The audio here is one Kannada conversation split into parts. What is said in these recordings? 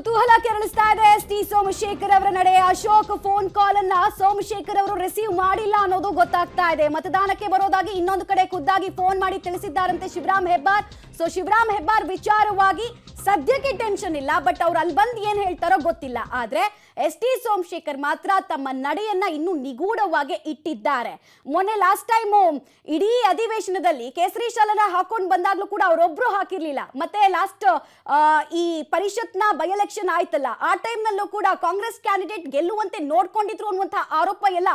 ಕುತೂಹಲ ಕೆರಳಿಸ್ತಾ ಇದೆ ಟಿ ಸೋಮಶೇಖರ್ ಅವರ ನಡೆ. ಅಶೋಕ್ ಫೋನ್ ಕಾಲ್ ಅನ್ನ ಸೋಮಶೇಖರ್ ಅವರು ರಿಸೀವ್ ಮಾಡಿಲ್ಲ ಅನ್ನೋದು ಗೊತ್ತಾಗ್ತಾ ಇದೆ. ಮತದಾನಕ್ಕೆ ಬರೋದಾಗಿ ಇನ್ನೊಂದು ಕಡೆ ಖುದ್ದಾಗಿ ಫೋನ್ ಮಾಡಿ ತಿಳಿಸಿದ್ದಾರಂತೆ ಶಿವರಾಮ್ ಹೆಬ್ಬಾರ್. ಶಿವರಾಮ್ ಹೆಬ್ಬಾರ್ ವಿಚಾರವಾಗಿ ಸದ್ಯಕ್ಕೆ ಟೆನ್ಷನ್ ಇಲ್ಲ, ಬಟ್ ಅವ್ರು ಅಲ್ಲಿ ಬಂದು ಏನ್ ಹೇಳ್ತಾರೋ ಗೊತ್ತಿಲ್ಲ. ಆದ್ರೆ ಟಿ ಸೋಮಶೇಖರ್ ಮಾತ್ರ ತಮ್ಮ ನಡೆಯನ್ನ ಇನ್ನೂ ನಿಗೂಢವಾಗಿ ಇಟ್ಟಿದ್ದಾರೆ. ಮೊನ್ನೆ ಲಾಸ್ಟ್ ಟೈಮ್ ಇಡೀ ಅಧಿವೇಶನದಲ್ಲಿ ಕೇಸರಿ ಶಾಲನ ಹಾಕೊಂಡು ಬಂದಾಗ್ಲೂ ಕೂಡ ಅವರೊಬ್ರು ಹಾಕಿರ್ಲಿಲ್ಲ. ಮತ್ತೆ ಲಾಸ್ಟ್ ಈ ಪರಿಷತ್ನ ಬೈ ಎಲೆಕ್ಷನ್ ಆಯ್ತಲ್ಲ, ಆ ಟೈಮ್ ನಲ್ಲೂ ಕೂಡ ಕಾಂಗ್ರೆಸ್ ಕ್ಯಾಂಡಿಡೇಟ್ ಗೆಲ್ಲುವಂತೆ ನೋಡ್ಕೊಂಡಿದ್ರು ಅನ್ನುವಂತಹ ಆರೋಪ ಎಲ್ಲ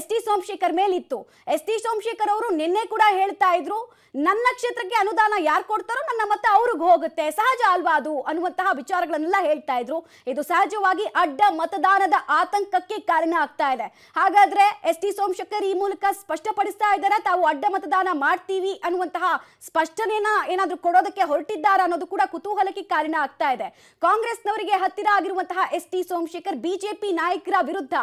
ಟಿ ಸೋಮಶೇಖರ್ ಮೇಲಿತ್ತು. ಟಿ ಸೋಮಶೇಖರ್ ಅವರು ನಿನ್ನೆ ಕೂಡ ಹೇಳ್ತಾ ಇದ್ರು, ನನ್ನ ಕ್ಷೇತ್ರಕ್ಕೆ ಅನುದಾನ ಯಾರು ಕೊಡ್ತಾರೋ ನನ್ನ ಮತ ಅವ್ರಿಗೆ ಹೋಗುತ್ತೆ, ಸಹಜ ಅಲ್ವಾ ಅದು ಅನ್ನುವಂತಹ ವಿಚಾರಗಳನ್ನೆಲ್ಲ ಹೇಳ್ತಾ ಇದ್ರು. ಇದು ಸಹಜವಾಗಿ ಅಡ್ಡ ಮತದಾನದ ಆತಂಕಕ್ಕೆ ಕಾರಣ ಆಗ್ತಾ ಇದೆ. ಹಾಗಾದ್ರೆ ಟಿ ಸೋಮಶೇಖರ್ ಈ ಮೂಲಕ ಸ್ಪಷ್ಟಪಡಿಸ್ತಾ ಇದ್ದಾರೆ, ತಾವು ಅಡ್ಡ ಮತದಾನ ಮಾಡ್ತೀವಿ ಅನ್ನುವಂತಹ ಸ್ಪಷ್ಟನೆಯನ್ನ ಏನಾದ್ರೂ ಕೊಡೋದಕ್ಕೆ ಹೊರಟಿದ್ದಾರೆ ಅನ್ನೋದು ಕೂಡ ಕುತೂಹಲಕ್ಕೆ ಕಾರಣ ಆಗ್ತಾ ಇದೆ. ಕಾಂಗ್ರೆಸ್ನವರಿಗೆ ಹತ್ತಿರ ಆಗಿರುವಂತಹ ಟಿ ಸೋಮಶೇಖರ್ ಬಿಜೆಪಿ ನಾಯಕರ ವಿರುದ್ಧ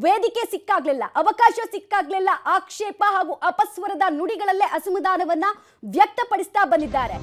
ವೇದಿಕೆ ಸಿಕ್ಕಾಗ್ಲಿಲ್ಲ, ಅವಕಾಶ ಸಿಕ್ಕಾಗ್ಲಿಲ್ಲ, ಆಕ್ಷೇಪ ಹಾಗೂ ಅಪಸ್ವರದ ನುಡಿಗಳಲ್ಲೇ ಅಸಮಾಧಾನವನ್ನ ವ್ಯಕ್ತಪಡಿಸ್ತಾ ಬಂದಿದ್ದಾರೆ.